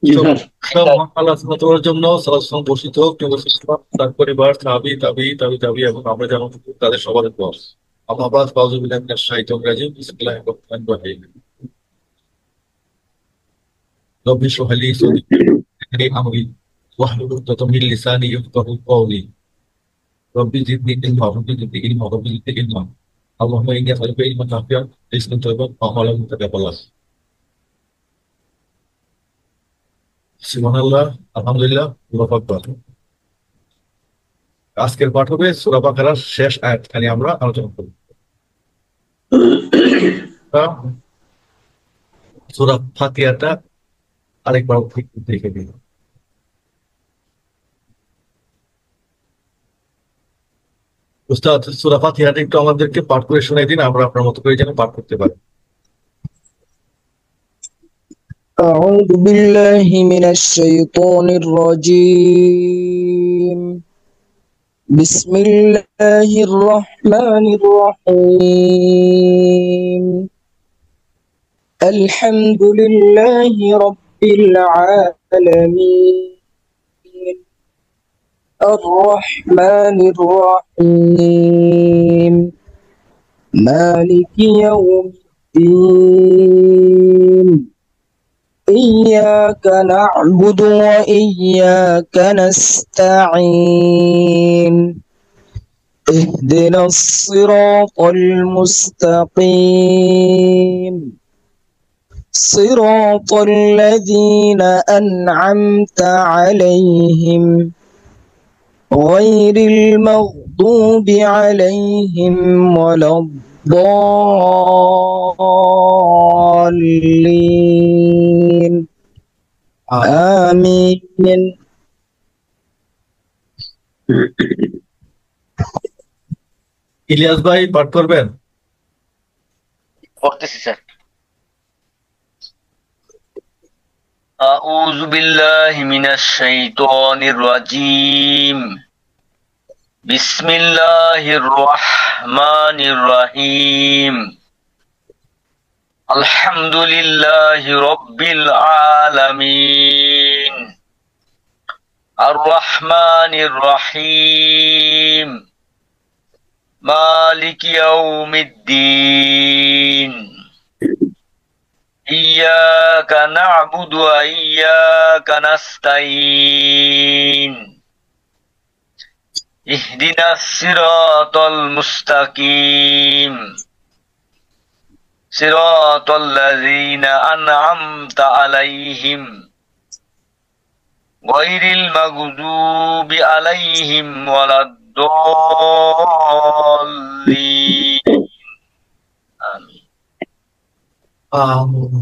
জি সব স্যার। সব আল্লাহ সুবহানাহু ওয়া তাআলার জন্য সালাত সালাম বর্ষিত হোক নবী সাল্লাল্লাহু আলাইহি ওয়াসাল্লাম, তার পরিবার, তাবি এবং আমরা যেমন তাদের সবার উপর। আম্মা বাদ, ফাউযু বিল্লাহি মিনাশ শাইতানির রাজিম। বিসমিল্লাহির রহমানির রহিম। রব্বি ইশরাহ লি সাদরি আমরি ওয়াহলুল উকদাতাম মিন লিসানি ইয়াফকাহু কওলি। রব্বি জিদনি ইলমা। আল্লাহুম্মা ইন্নী আসআলুকা ইলমান নাফিআন ওয়া রিজকান তাইয়্যিবান ওয়া আমালান মুতাকাব্বালান। সুবহানাল্লাহ, আলহামদুলিল্লাহ, আল্লাহু আকবার। আজকের পাঠ হবে সূরা বাকারার শেষ আয়াত খানি আমরা আলোচনা করব। সূরা ফাতিহাটা আরেকবার দেখে দিন। উস্তাদ, সূরা ফাতিহাটা একটু আমাদেরকে পাঠ করে শোনাই দিন, আমরা আপনার মতো করে যেন পাঠ করতে পারি। أعوذ بالله من الشيطان الرجيم. بسم الله الرحمن الرحيم. الحمد لله رب العالمين، الرحمن الرحيم، مالك يوم الدين. إياك نعبد وإياك نستعين. اهدنا الصراط المستقيم، صراط الذين أنعمت عليهم غير المغضوب عليهم ولا الضالين. آمين. ইলিয়াস ভাই পাঠ করবেন? করতেছি স্যার। আউযু বিল্লাহি মিনাশ শাইতানির রাজিম। বিসমিল্লাহির রহমানির রহিম। আলহামদুলিল্লাহি রাব্বিল আলামিন, আর রহমানির রহিম, মালিক ইয়াউমিদ্দিন। إياك نعبد وإياك نستعين. اهدنا الصراط المستقيم، صراط الذين أنعمت عليهم غير المغضوب عليهم ولا الضالين. آمين.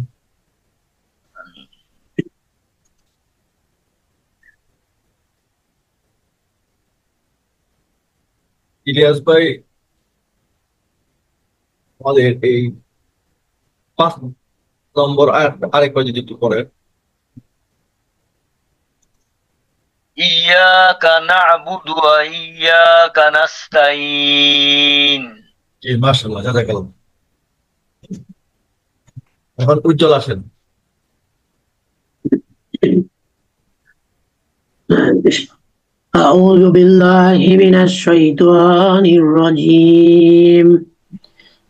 ইলিয়াস ভাই, আমাদের এই 5 নম্বর আয়াত আরেকবার যদি একটু পড়েন। إياك نعبد وإياك نستعين. জি, মাশাআল্লাহ, জাযাকাল্লাহ। এখন উজ্জ্বল আসেন। أعوذ بالله من الشيطان الرجيم.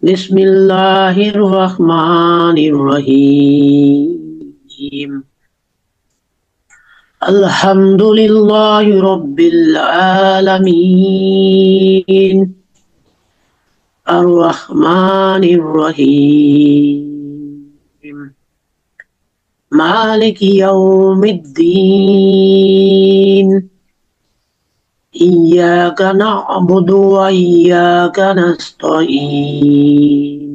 بسم الله الرحمن الرحيم. الحمد لله رب العالمين، الرحمن الرحيم، مالك يوم الدين. إياك نعبد وإياك نستعين.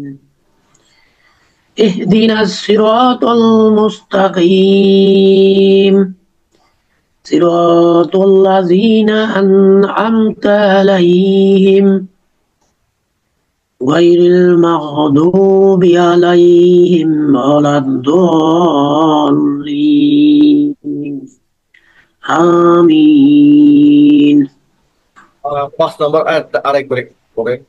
اهدنا الصراط المستقيم، صراط الذين أنعمت عليهم غير المغضوب عليهم ولا الضالين. آمين. 5 নম্বর আয়াতটা আরেকবার পড়েন।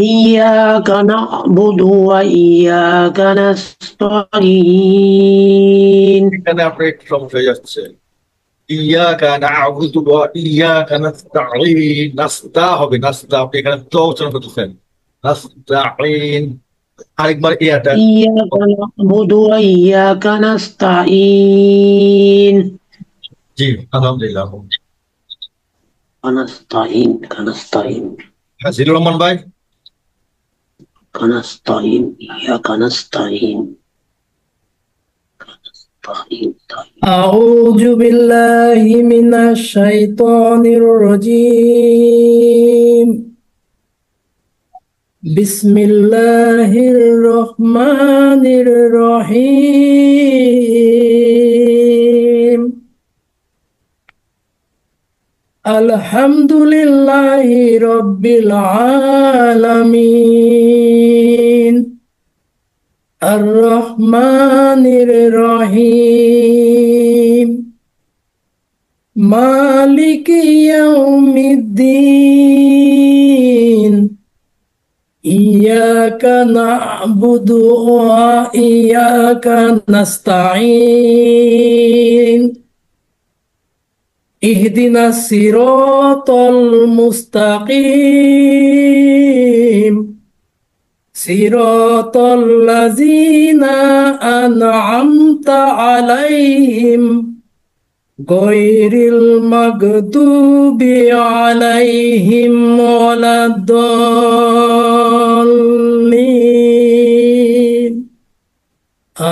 إياك نعبد وإياك نستعين. এখানে আপনার একটু সমস্যা হয়ে যাচ্ছে। ইয়াকা না'বুদু ওয়া ইয়াকা নাস্তাঈন, নাস্তা হবে নাস্তা, আপনি এখানে তো উচ্চারণ করতেছেন নাস্তাঈন। আরেকবার ইয়াটা إياك نعبد وإياك نستعين জি আলহামদুলিল্লাহ। كنستعين হ্যাঁ জিলুর রহমান ভাই। إياك نستعين أعوذ بالله من الشيطان الرجيم. بسم الله الرحمن الرحيم. الحمد لله رب العالمين الرحمن الرحيم مالك يوم الدين إياك نعبد وإياك نستعين اهدنا الصراط المستقيم صراط الذين أنعمت عليهم غير المغضوب عليهم ولا الضالين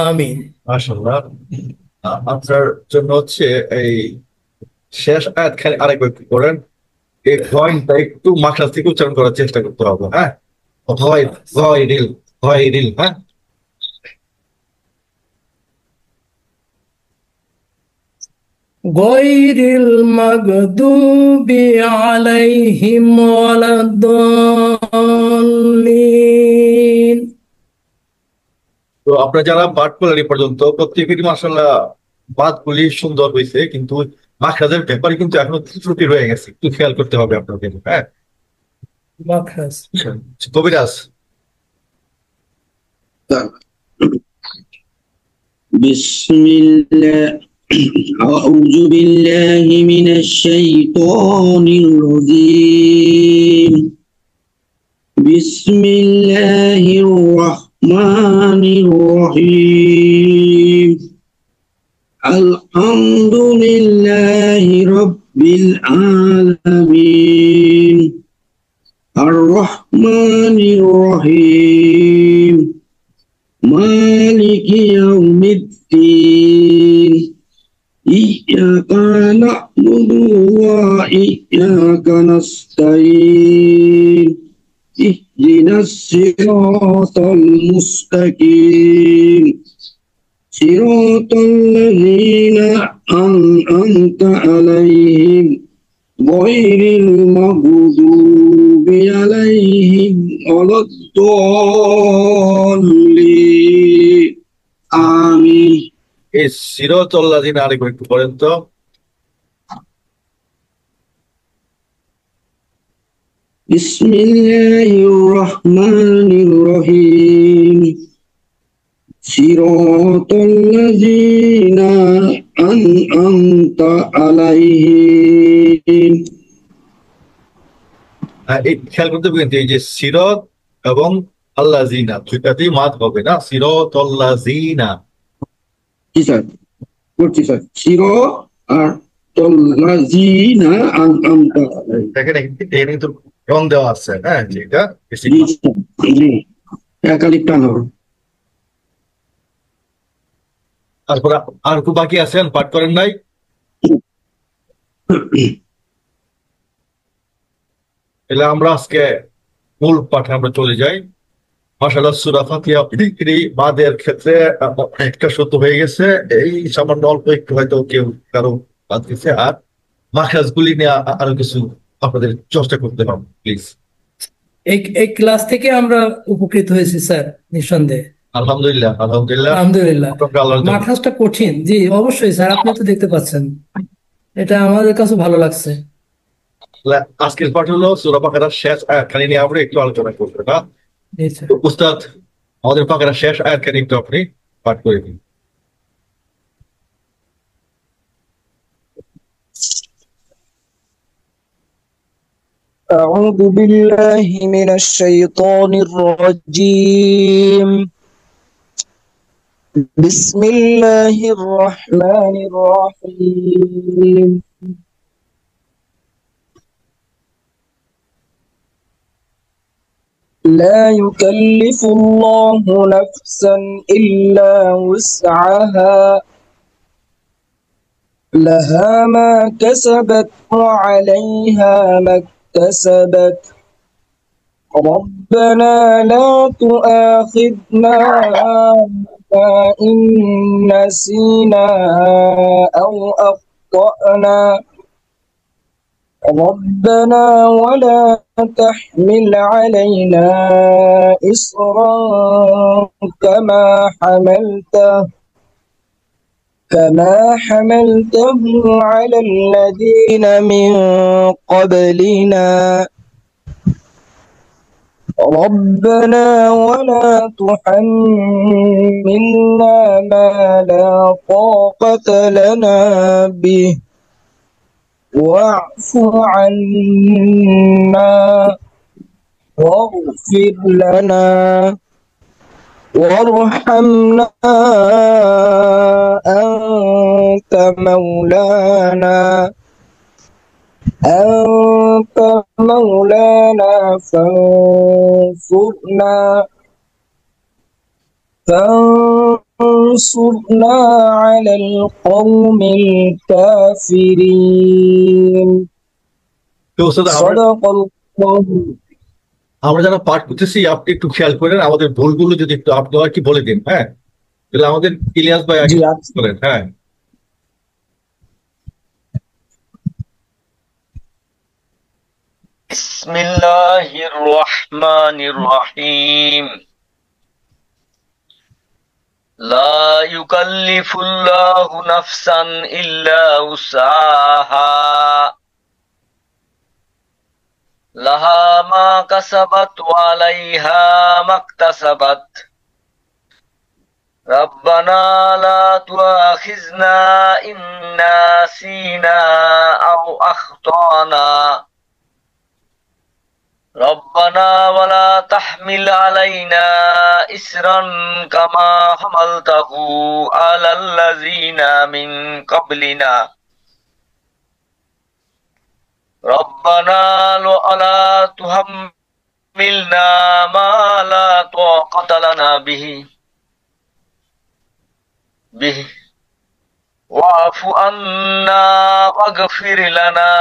آمين. মাশাআল্লাহ। আপনার জন্য হচ্ছে এই শেষ আয়াত খালি আরেকবার একটু করেন, এই ভয়টা একটু মাখরাজ থেকে উচ্চারণ করার চেষ্টা করতে হবে। হ্যাঁ ভয় ভয়রিল ভয়রিল। হ্যাঁ غير المغضوب عليهم ولا الضالين. তো আপনারা যারা পাঠ করলেন এই পর্যন্ত প্রত্যেকেরই মাশাআল্লাহ বাতগুলি সুন্দর হয়েছে, কিন্তু মাখরাজের ব্যাপারে কিন্তু এখনো ত্রুটি রয়ে গেছে, একটু খেয়াল করতে হবে আপনাদের। হ্যাঁ مخرج. কবিরাজ। بسم الله أعوذ بالله من الشيطان الرجيم بسم الله الرحمن الرحيم الحمد لله رب العالمين الرحمن الرحيم مالك يوم الدين إياك نعبد وإياك نستعين اهدنا الصراط المستقيم صراط الذين أنعمت عليهم غير المغضوب عليهم ولا الضالين آمين. এই সিরাতাল্লাযিনা আরেকবার একটু পড়েন তো। بسم الله الرحمن الرحيم صراط الذين أنعمت عليهم. এই খেয়াল করতে হবে কিন্তু এই যে সিরাত এবং আল্লাযিনা দুইটাতেই মাদ হবে না, সিরাতাল্লাযিনা। জি স্যার করছি স্যার সিরাতাল্লাযিনা আনআমতা আলাইহিম। এখানে কিন্তু রং দেওয়া আছে। হ্যাঁ যেটা জি স্যার জি একালিক টান হবে। তারপর আর একটু বাকি আছেন পাঠ করেন নাই? এলে আমরা আজকে মূল পাঠে আমরা চলে যাই। মাশাআল্লাহ সূরা ফাতিহা মাদের ক্ষেত্রে একটা শুদ্ধ হয়ে গেছে, এই সামান্য অল্প একটু হয়তো কেউ কারো বাদ গেছে, আর মাখরাজগুলি নিয়ে আরো কিছু আপনাদের চর্চা করতে হবে প্লিজ। এই ক্লাস থেকে আমরা উপকৃত হয়েছি স্যার, নিঃসন্দেহে। আলহামদুলিল্লাহ আলহামদুলিল্লাহ আলহামদুলিল্লাহ। আপনাকে আল্লাহর জন্য। মাখরাজটা কঠিন, জি অবশ্যই স্যার, আপনি তো দেখতে পাচ্ছেন, এটা আমাদের কাছে ভালো লাগছে। আজকের পাঠ হলো সূরা বাকারার শেষ আয়াতখানি নিয়ে আমরা একটু আলোচনা করবো না। জি স্যার। তো উস্তাদ আমাদের বাকারার শেষ আয়াতখানি একটু আপনি পাঠ করে দিন। أعوذ بالله من الشيطان الرجيم. بسم الله الرحمن الرحيم. لا يكلف الله نفسا إلا وسعها لها ما كسبت وعليها ما اكتسبت ربنا لا تؤاخذنا إن نسينا أو أخطأنا ربنا ولا تحمل علينا إصرا كما حملته على الذين من قبلنا ربنا ولا تحملنا ما لا طاقة لنا به واعف عنا واغفر لنا وارحمنا أنت مولانا فانصرنا على القوم الكافرين তো ওস্তাদ صدق الله আমরা যারা পাঠ করতেছি আপনি একটু খেয়াল করেন, আমাদের ভুলগুলো যদি একটু আপনি আর কি বলে দিন। হ্যাঁ, তাহলে আমাদের ইলিয়াস ভাই আগে জি আচ্ছা করেন। হ্যাঁ, بسم الله الرحمن الرحيم لا يكلف الله نفسا إلا وسعها لها ما كسبت وعليها ما اكتسبت ربنا لا تؤاخذنا إن نسينا أو أخطأنا ربنا ولا تحمل علينا إسرا كما حملته على الذين من قبلنا ربنا ولا تحملنا ما لا طاقة لنا به واعف عنا واغفر لنا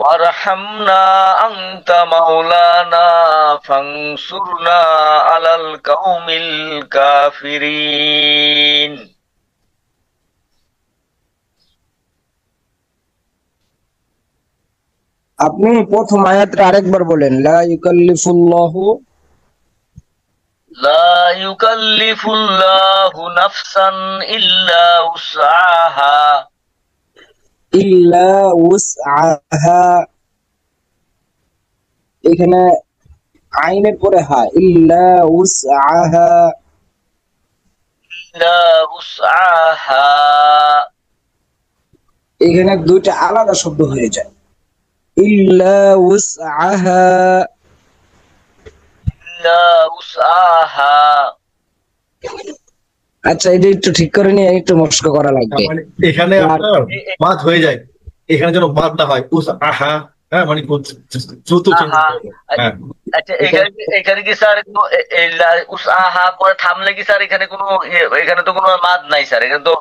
وارحمنا أنت مولانا فانصرنا على القوم الكافرين আপনি প্রথম আয়াতটা আরেকবার বলেন লা ইউকাল্লিফুল্লাহু لا يكلف الله نفسا إلا وسعها ইল্লা উসআহা এখানে আইনের পরে হা ইল্লা উসআহা لا وسعها এখানে দুইটা আলাদা শব্দ হয়ে যায় ইল্লা উসআহা لا وسعها আচ্ছা এটা একটু ঠিক করে নিয়ে একটু মস্ক করা লাগবে মানে এখানে আপনার মাদ হয়ে যায়, এখানে যেন মাদ না হয় উস আহা। হ্যাঁ, মানে দ্রুত চেঞ্জ আহা করবে। হ্যাঁ, আচ্ছা এখানে কি স্যার আহা করে থামলে কি স্যার এখানে কোনো এখানে তো কোনো মাদ নাই স্যার, এখানে তো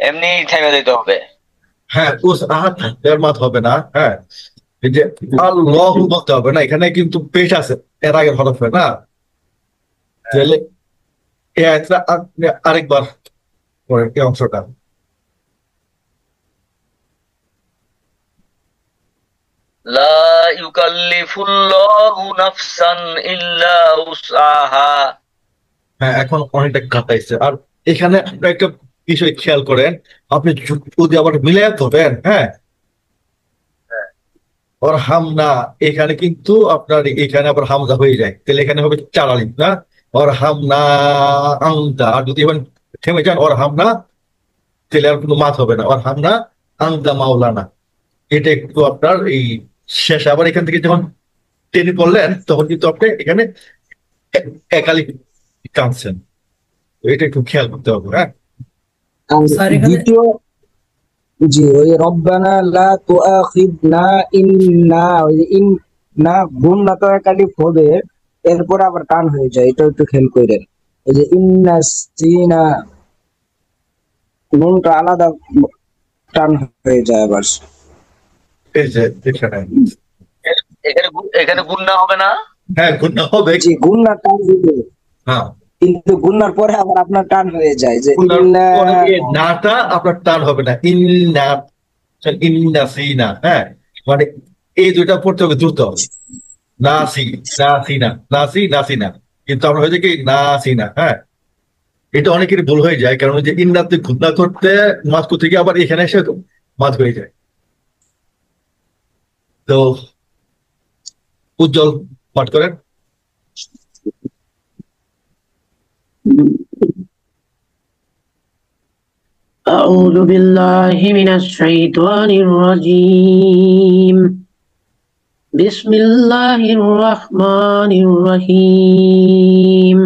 এমনি থেমে যেতে হবে। হ্যাঁ, উস আহা এর মাদ হবে না। হ্যাঁ, এই যে আল্লাহ বলতে হবে না, এখানে কিন্তু পেশ আছে এর আগের হরফে না। তাহলে এই আয়াতটা আপনি আরেকবার পড়েন এই অংশটা। لا يكلف الله نفسا إلا وسعها হ্যাঁ, এখন অনেকটা কাটাইছে। আর এখানে আপনি একটা বিষয় খেয়াল করেন, আপনি যদি আবার মিলাইয়া ধরবেন, হ্যাঁ, ওর হামনা এখানে কিন্তু আপনার এখানে আবার হামজা হয়ে যায়, তাহলে এখানে হবে চার আলিফ না, ওর হামনা আংদা। আর যদি এবার থেমে যান ওর হামনা, তাহলে আর কোনো মাত হবে না, ওর হামনা আংদা মাওলানা। এটা একটু আপনার এই শেষ, আবার এখান থেকে যখন টেনে পড়লেন তখন কিন্তু আপনি এখানে একালি টানছেন, তো এটা একটু খেয়াল করতে হবে। হ্যাঁ, আর স্যার এখানে দ্বিতীয়, জি ওই রব্বানা লা তুআখিযনা ইন্না, ওই যে ইন্না গুণনা তো একালিফ হবে, এরপর আবার টান হয়ে যায়, এটা একটু খেয়াল করেন। ওই যে ইন্না সিনা, নুনটা আলাদা টান হয়ে যায় আবার। এই যে এখানে, এখানে গুণনা হবে না? হ্যাঁ গুণনা হবে। জি গুণনা টান দিবে, হ্যাঁ, কিন্তু গুণনার পরে আবার আপনার টান হয়ে যায়, যে গুণনার ইন্না। পরে এই নাটা আপনার টান হবে না, ইন্না ইন্নাসিনা। হ্যাঁ, মানে এই দুইটা পড়তে হবে দ্রুত, নাসি নাসিনা, নাসি নাসিনা, কিন্তু আমরা হয়েছে কি নাসিনা। হ্যাঁ, এটা অনেকেরই ভুল হয়ে যায়, কারণ ওই যে ইন্নাতে ঘুণনা করতে মাছ করতে গিয়ে আবার এখানে এসে মাছ হয়ে যায়। তো উজ্জ্বল পাঠ করেন। أعوذ بالله من الشيطان الرجيم. بسم الله الرحمن الرحيم.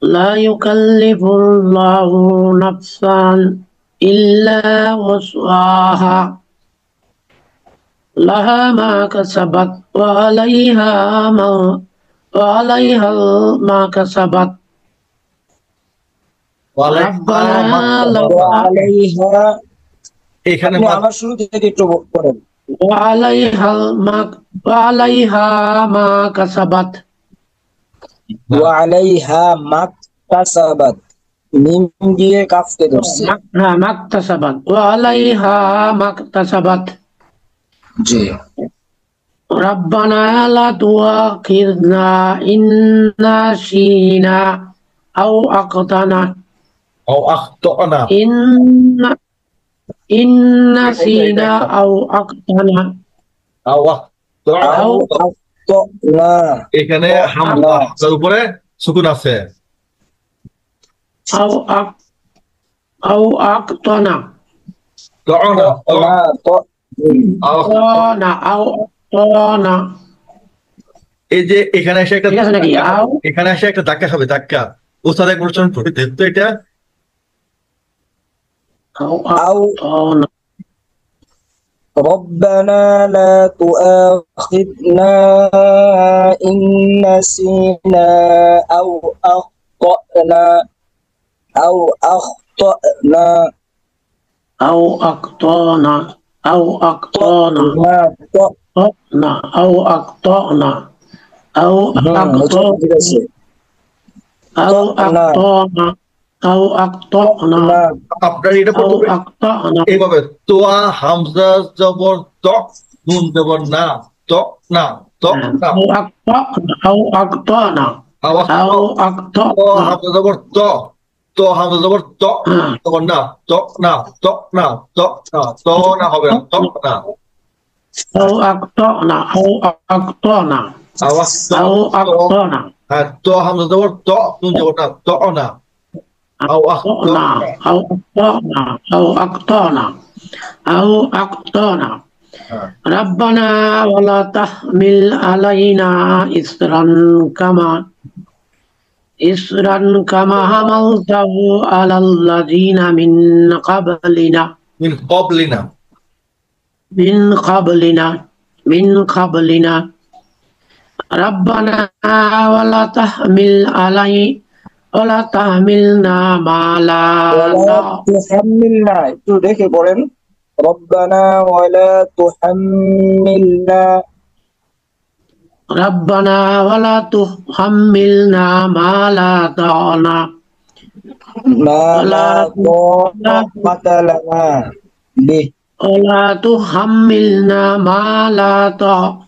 لا يكلف الله نفسا إلا وسعها لها ما كسبت وعليها ما كسبت ربنا لا আলাইহা, এখানে আপনি আবার শুরু থেকে একটু পড়েন। وعليها ما كسبت ওয়া আলাইহা মাকতাসাবাত, মিম দিয়ে কাফকে ধরছে। ما اكتسبت وعليها ما اكتسبت জি ربنا لا تؤاخذنا إن نسينا أو أخطأنا ও আখতানা, إن نسينا أو أخطأنا আও আখতানা। আও আখতানা, এখানে হামজার উপরে সুকুন আছে। أو أخطأنا তানা, না তো أو أخطأنا এই যে এখানে এসে একটা ঠিক আছে নাকি? এখানে এসে একটা ধাক্কা খাবে, ধাক্কা। ওস্তাদ এক বলছেন তো এটা أو আও أخطأنا ربنا لا تؤاخذنا إن نسينا أو أخطأنا أو أخطأنا أو أخطأنا أو أخطأنا ما أو أخطأنا أو أخطأنا أو أخطأنا আপনার এটা أو পড়তে হবে أخطأنا এইভাবে, তোয়া হামজা জবর ত, নুন জবর না, ত না, ত না, أو أخطأنا أو أخطأنا আওয়াজ أو ত أخطأنا হামজা জবর ত, ত হামজা জবর ত, জবর না, ত না, ত না, ত না, ত না হবে না, ত না, أو أخطأنا أو أخطأنا আওয়াজ أو أخطأنا হ্যাঁ, ত হামজা জবর ত, নুন জবর না, ত না, আও أخطأنا أو أخطأنا أو أخطأنا أو أخطأنا ربنا ولا تحمل علينا إصرا كما حملته على الذين من قبلنا মিন ক্বাবলিনা, من قبلنا ربنا ولا تحملنا ما لا ولا تحملنا, একটু দেখে পড়েন। ربنا ولا تحملنا ربنا ولا تحملنا ما لا طاقة ما لا طاقة لنا به ولا تحملنا ما لا طاقة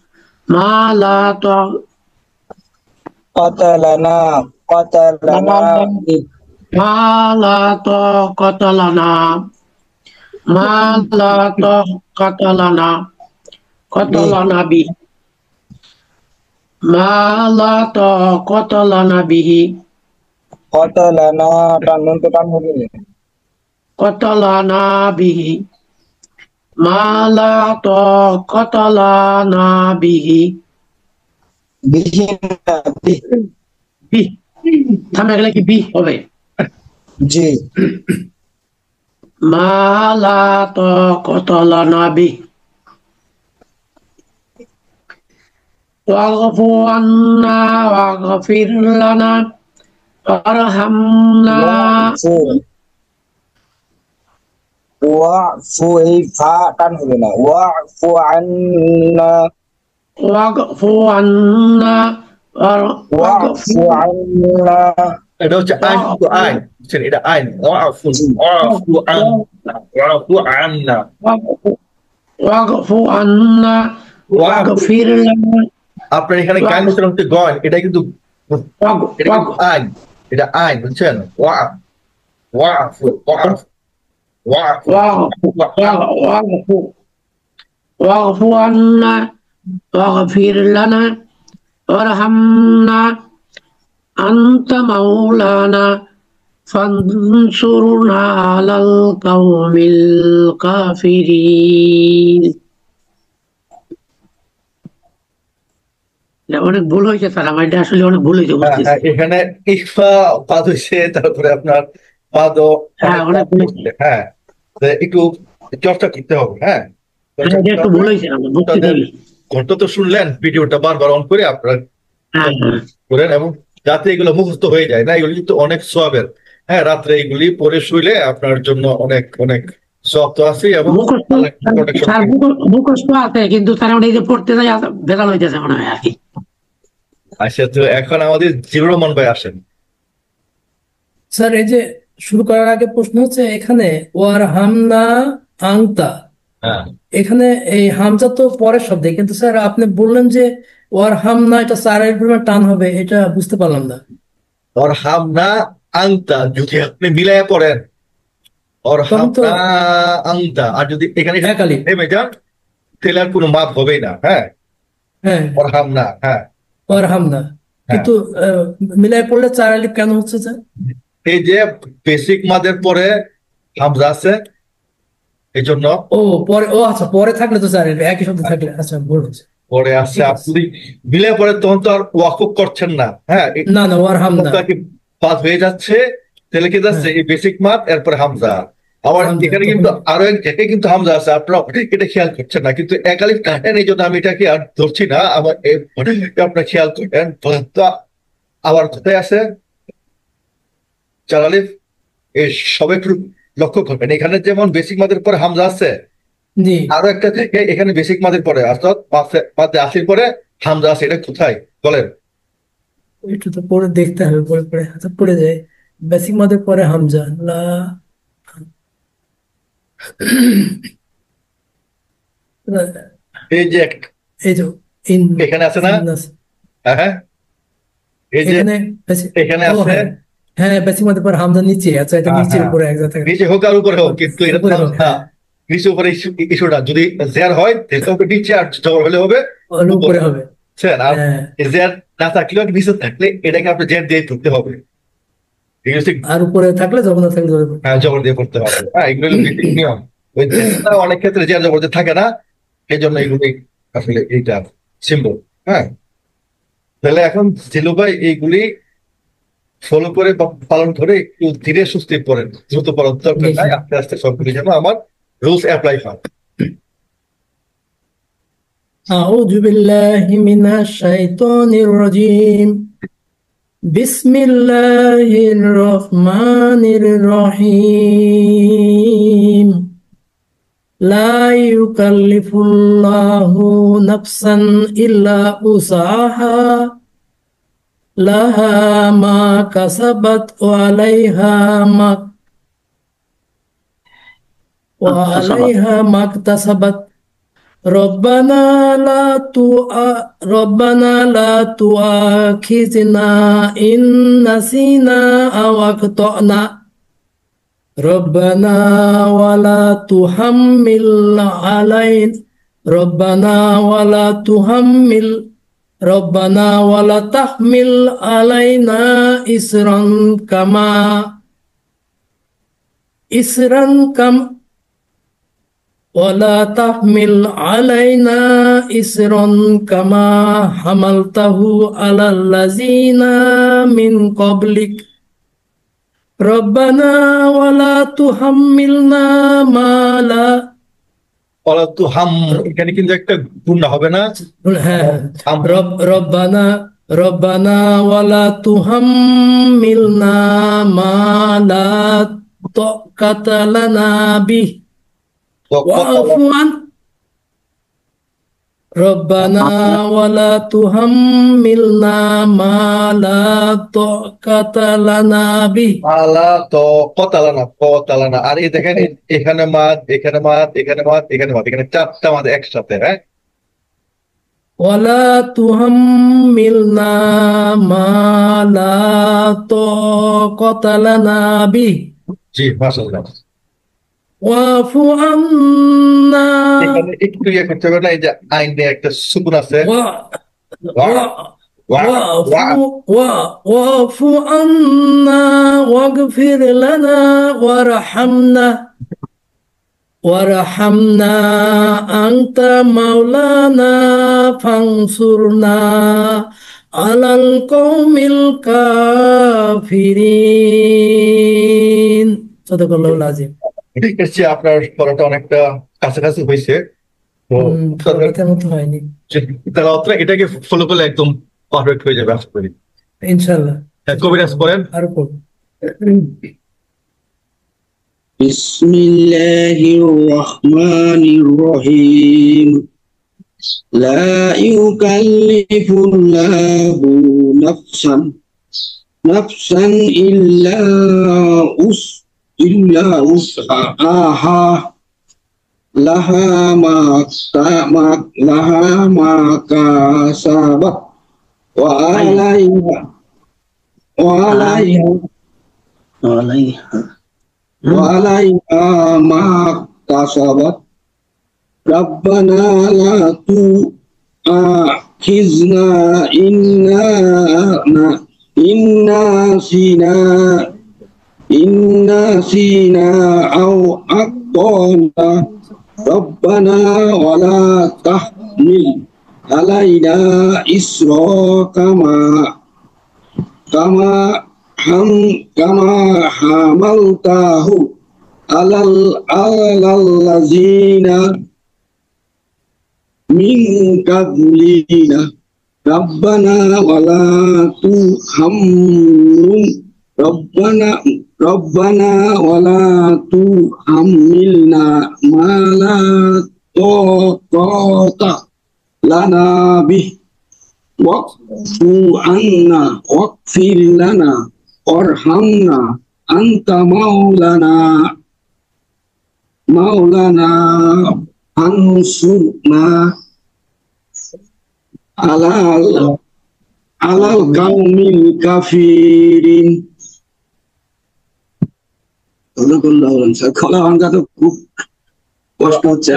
لنا به ما لا طاقة لنا ما لا طاقة لنا به ما لا طاقة لنا به قتلنا টান হবে قتلنا به মা লা তাকাতা লানা বিহি বিহি না, বি থামে গেলে কি বি হবে? জি মা লা তাকাতা লানা বিহি ওয়াগফু আন্না ওয়াগফির লানা ওয়ারহামনা ওয়াফু ওয়াফু, এই ফা টান হবে না, ওয়াফু আন্না ওয়াগফু আন্না ওয়াফু আন্না। এটা হচ্ছে আইন, কিন্তু আইন বুঝছেন, এটা আইন। ওয়াফু ওয়াফু আন্না ওয়াফু আন্না ওয়াগফু আন্না ওয়াগফির লানা আপনার এখানে গান হচ্ছে গন, এটা কিন্তু আইন, এটা আইন বুঝছেন। ওয়াফু ওয়াফু ওয়াফু واغفر عنا واغفر لنا وارحمنا أنت مولانا فانصرنا على القوم الكافرين. অনেক ভুল হয়েছে স্যার, আমার এটা আসলে অনেক ভুল হয়েছে বুঝতেছি। এখানে ইফা পাদ হয়েছে, তারপরে আপনার পাদ অনেক ভুল হয়েছে। হ্যাঁ, একটু চর্চা করতে হবে। হ্যাঁ, একটু ভুল হয়েছে আমার, বুঝতে পারি। ঘন্ট তো শুনলেন, ভিডিওটা বারবার অন করে আপনারা করেন, এবং যাতে এগুলো মুখস্থ হয়ে যায় না, এগুলি কিন্তু অনেক সওয়াবের। হ্যাঁ, রাত্রে এগুলি পড়ে শুইলে আপনার জন্য অনেক অনেক সওয়াব তো আছে, এবং মুখস্থ আছে, কিন্তু তারা এই যে পড়তে যায় ভেজাল হইতেছে মনে হয় আর কি। আচ্ছা, তো এখন আমাদের জিবুর রহমান ভাই আসেন। স্যার এই যে শুরু করার আগে প্রশ্ন হচ্ছে, এখানে ওয়ার হামনা আংতা, এখানে এই হামজা তো পরের শব্দে, কিন্তু স্যার আপনি বললেন যে ওয়ার হামনা এটা চারের পরিমাণ টান হবে, এটা বুঝতে পারলাম না। ওর হামনা আংতা যদি আপনি মিলাইয়া পড়েন, ওর হামনা আংতা, আর যদি এখানে নেমে যান তাহলে আর কোনো মাপ হবেই না। হ্যাঁ হ্যাঁ, ওর হামনা, হ্যাঁ ওয়ার হামনা, কিন্তু মিলাই পড়লে চার আলিফ কেন হচ্ছে স্যার? এই যে বেসিক মাদের পরে হামজা আছে, এই জন্য। পরে, আচ্ছা, পরে থাকলে তো স্যার একই শব্দ থাকলে, আচ্ছা ভুল হচ্ছে। পরে আসছে, আপনি মিলাই পরে তখন তো আর ওয়াকফ করছেন না। হ্যাঁ, না না, ওয়ার হামনা বাদ হয়ে যাচ্ছে, তাহলে কি যাচ্ছে এই বেসিক মাদ, এরপরে হামজা। আবার এখানে কিন্তু আরো এক জায়গায় কিন্তু হামজা আছে, আপনারা এটা খেয়াল করছেন না, কিন্তু একালিফ কাটেন, এই জন্য আমি এটাকে আর ধরছি না। আবার আপনার খেয়াল করেন, আবার কোথায় আছে চার আলিফ, এই সবাই একটু লক্ষ্য করবেন। এখানে যেমন বেসিক মাদের পরে হামজা আছে, আরো একটা থেকে এখানে বেসিক মাদের পরে, অর্থাৎ মাদে আসির পরে হামজা আছে, এটা কোথায় বলেন? একটু তো পরে দেখতে হবে, পরে পরে আচ্ছা পড়ে যায়। বেসিক মাদের পরে হামজা, লা এই যে এখানে আছে না? হ্যাঁ, এই যে এখানে আছে। হ্যাঁ, বেসিক মাদের পরে হামজা নিচে, আচ্ছা এটা নিচের উপরে এক জায়গায়, নিচে হোক আর উপরে হোক, কিন্তু এটা নিচে উপরে ইস্যুটা যদি জের হয় তাহলে নিচে, আর জবর হলে হবে উপরে হবে। আর জের না থাকলেও নিচে থাকলে এটাকে আপনি জের দিয়ে ধরতে হবে, আর উপরে থাকলে জবর না থাকলে হ্যাঁ জবর দিয়ে করতে হবে। হ্যাঁ, এগুলো নিয়ম। ওই অনেক ক্ষেত্রে জের জবর থাকে না, এই জন্য এগুলি আসলে এইটা সিম্বল। হ্যাঁ, তাহলে এখন জিলু ভাই এইগুলি ফলো করে বা পালন করে একটু ধীরে সুস্থে পড়েন, দ্রুত পড়ার দরকার নাই, আস্তে আস্তে সবগুলি যেন আমার রুলস অ্যাপ্লাই হয়। আউযু বিল্লাহি মিনাশ শাইতানির রাজীম। বিসমিল্লাহির রহমানির রহিম। লা ইউকাল্লিফুল্লাহু নাফসান ইল্লা উসাহা লাহা মা কাসাবাত ওয়া আলাইহা মাকতাসাবাত। রব্বানা লা তুআখিযনা ইন নাসিনা আও আখতানা। রব্বানা ওয়ালা তুহাম্মিল তাহমিল আলাইনা ইসরান ولا تحمل علينا إصرا كما حملته على الذين من قبلك ربنا ولا تحملنا ما لا ওলা তো হাম, এখানে কিন্তু একটা গুণা হবে না? ربنا ولا تحملنا ما لا طاقة لنا به واعف عنا ربنا ولا تحملنا ما لا طاقة لنا به আলা তো কতালানা, আর এই দেখেন এখানে মাদ, এখানে মাদ, এখানে মাদ, এখানে মাদ, এখানে চারটা মাদ একসাথে। হ্যাঁ, ولا تحملنا ما لا طاقة لنا به জি, মাশাআল্লাহ। واعف عنا এখানে একটু ইয়ে করতে হবে না, এই যে আইনে একটা সুকুন আছে। واعف عنا واغفر لنا وارحمنا أنت مولانا فانصرنا على القوم الكافرين صدق الله العظيم ঠিক আছে, আপনার পড়াটা অনেকটা কাছাকাছি হয়েছে। তো পড়াটার মতো হয়নি তেলাওয়াতটা এটাকে ফলো করলে একদম পারফেক্ট হয়ে যাবে আশা করি, ইনশাআল্লাহ। কবিরাজ পড়েন। আর পড় بسم الله الرحمن الرحيم لا يكلف الله نفسا إلا وسعها لها ما كسبت وعليها ما كسبت ربنا لا تؤاخذنا إن نسينا أو أخطأنا ربنا ولا تحمل علينا إصرا كما حملته على الذين من قبلنا ربنا ولا ولا تحملنا ما لا طاقة لنا به واغفر لنا وارحمنا أنت مولانا فانصرنا على القوم الكافرين খুব কষ্ট হচ্ছে।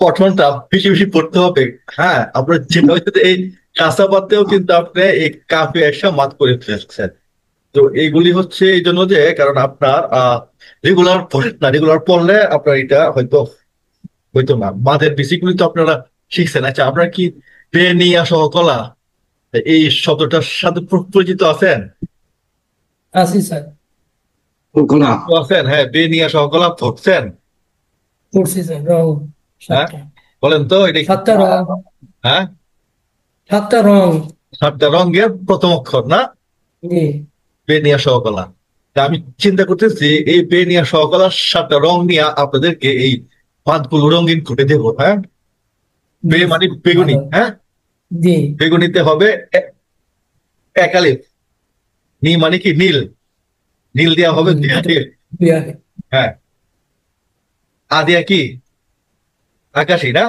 পঠনটা বেশি বেশি পড়তে হবে। হ্যাঁ, আপনার যেটা হচ্ছে এই কাসাবাতেও কিন্তু আপনি এই কাফে এসে মাত করে ফেলছেন। তো এইগুলি হচ্ছে এই জন্য যে, কারণ আপনার রেগুলার পড়েন না, রেগুলার পড়লে আপনার এটা হয়তো না। মাদের বেসিকগুলি তো আপনারা শিখছেন। আচ্ছা, আপনার কি বেনিয়া সহকলা এই শব্দটার সাথে পরিচিত আছেন? আছি স্যার। আছেন? হ্যাঁ, বেনিয়া সহকলা পড়ছেন? পড়ছি স্যার। রং হ্যাঁ, বলেন তো এটা। 7টা রং। হ্যাঁ, 7টা রং। 7টা রঙের প্রথম অক্ষর না? জি। বেনিয়া সহকলা। আমি চিন্তা করতেছি এই বেনিয়া সহকলার 7টা রং নিয়ে আপনাদেরকে এই পাঁচগুলো রঙিন করে দেবো। হ্যাঁ, বে মানে বেগুনি। হ্যাঁ, জি। বেগুনিতে হবে এক আলিফ। নি মানে কি নীল, নীল দেওয়া হবে হ্যাঁ। আদিয়া কি আকাশী না?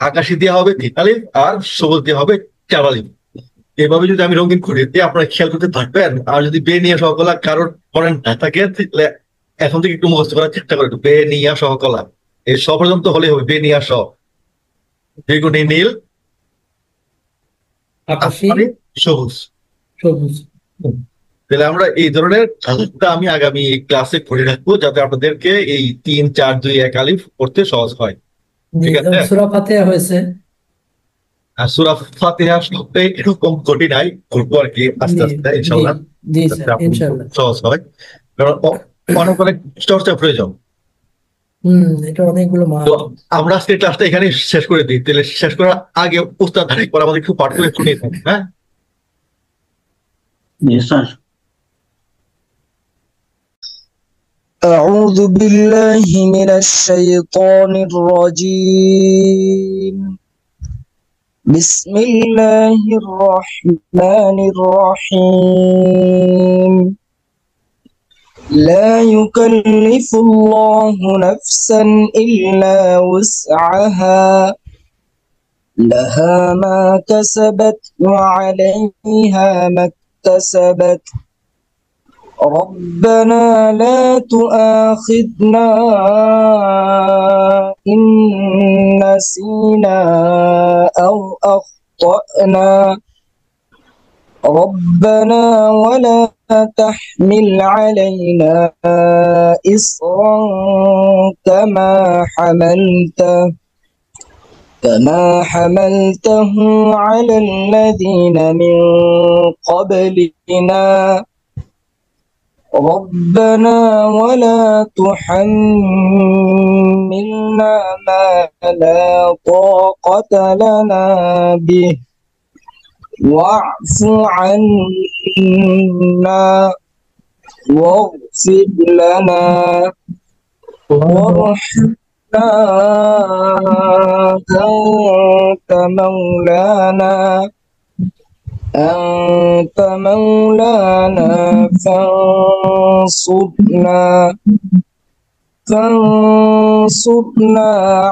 আকাশী দেওয়া হবে 3 আলিফ, আর সবুজ দেওয়া হবে 4 আলিফ। এভাবে যদি আমি রঙিন করে দিই আপনারা খেয়াল করতে থাকবেন। আর যদি বে নিয়ে সহকলা কারোর করেন না থাকে, তাহলে এখন থেকে একটু মুখস্থ করার চেষ্টা করেন। বে নিয়া সহকলা এই স পর্যন্ত হলে হবে। বে নিয়া স, বেগুনি নীল, আকাশী সবুজ। সবুজ। তাহলে আমরা এই ধরনের ধারণা আমি আগামী ক্লাসে করে রাখবো, যাতে আপনাদেরকে এই 3 4 2 1 আলিফ পড়তে সহজ হয়। ঠিক আছে, সূরা ফাতিহা হয়েছে। আর সূরা ফাতিহা সবটাই এরকম কঠিন নাই, করবো আর কি আস্তে আস্তে ইনশাআল্লাহ, জি যাতে স্যার, আপনার ইনশাআল্লাহ। সহজ হয়, কারণ অনেক অনেক চর্চা প্রয়োজন। এটা অনেকগুলো তো আমরা আজকে ক্লাসটা এখানে শেষ করে দিই। তাহলে শেষ করার আগে উস্তাদ আরেকবার আমাদের একটু পাঠ করে শুনিয়ে দেন। হ্যাঁ, স্যার। أعوذ بالله من الشيطان الرجيم. بسم الله الرحمن الرحيم. لا يكلف الله نفسا إلا وسعها لها ما كسبت وعليها ما اكتسبت. ربنا لا تؤاخذنا إن نسينا أو أخطأنا ربنا ولا تحمل علينا إصرا كما حملته على الذين من قبلنا ربنا ولا تحملنا ما لا طاقة لنا به واعف عنا واغفر لنا وارحمنا أنت مولانا فانصرنا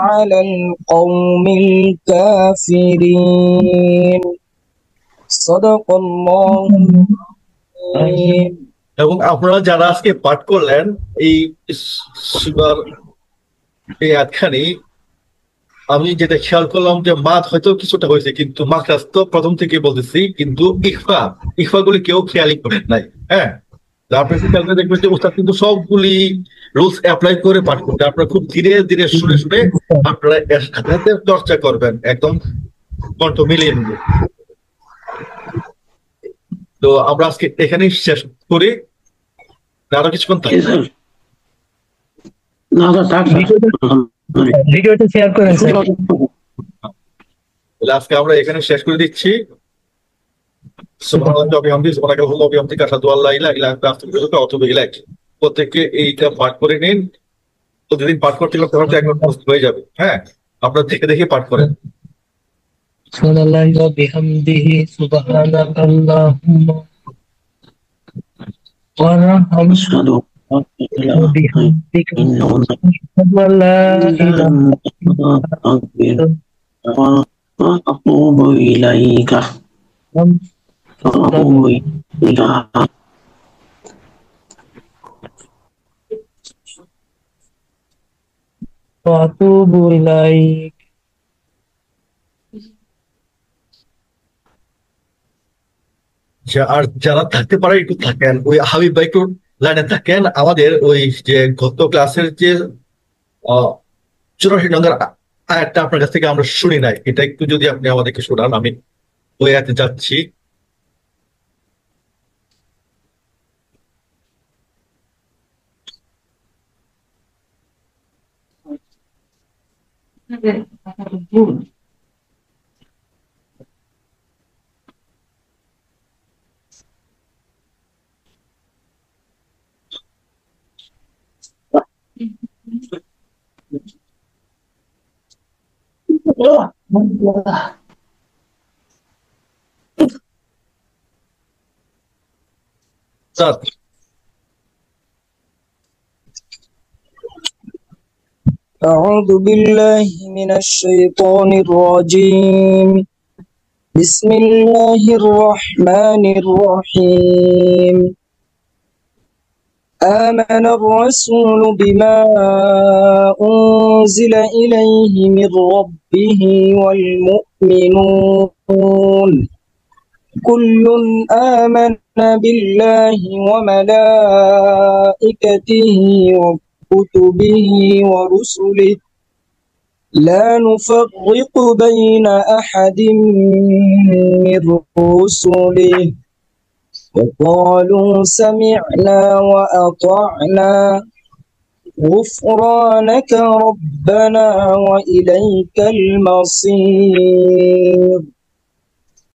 على القوم الكافرين. صدق الله العظيم. এবং আপনারা যারা আজকে পাঠ করলেন এই সূরার এই আয়াতখানি, আমি যেটা খেয়াল করলাম যে মাদ হয়তো কিছুটা হয়েছে, কিন্তু মাখরাজ তো প্রথম থেকে বলতেছি, কিন্তু ইখফা গুলি কেউ খেয়ালই করেন নাই। হ্যাঁ, আপনি খেয়াল করে দেখবেন যে উস্তাদ কিন্তু সবগুলি রুলস অ্যাপ্লাই করে পাঠ করতে, আপনারা খুব ধীরে ধীরে শুনে শুনে আপনারা এর সাথে সাথে চর্চা করবেন, একদম কণ্ঠ মিলিয়ে নেবে। তো আমরা আজকে এখানেই শেষ করি, আরো কিছুক্ষণ থাকি। ভিডিওটা শেয়ার করেন স্যার। আজকে আমরা এখানে শেষ করে দিচ্ছি। প্রত্যেককে এইটা পাঠ করে নিন, প্রতিদিন পাঠ করতে করতে একদম প্রস্তুত হয়ে যাবে। হ্যাঁ, আপনারা দেখে দেখে পাঠ করেন। সুবহানাল্লাহি ওয়া বিহামদিহি সুবহানাকাল্লাহুম্মা ওয়া বিহামদিকা আশহাদু আন লা ইলাহা ইল্লা أتوب إليك وأتوب إليك. আর যারা থাকতে পারে একটু থাকেন, ওই হাবিব ভাই একটু লাইনে থাকেন। আমাদের ওই যে গত ক্লাসের যে 84 নম্বর আয়াতটা আপনার কাছ থেকে আমরা শুনি নাই, এটা একটু যদি আপনি আমাদেরকে শোনান, আমি ওই আয়াতে যাচ্ছি। أعوذ بالله من الشيطان الرجيم. بسم الله الرحمن الرحيم. آمن الرسول بما أنزل إليه من ربه والمؤمنون كل آمن بالله وملائكته وكتبه ورسله لا نفرق بين أحد من رسله وقالوا سمعنا وأطعنا غفرانك ربنا وإليك المصير.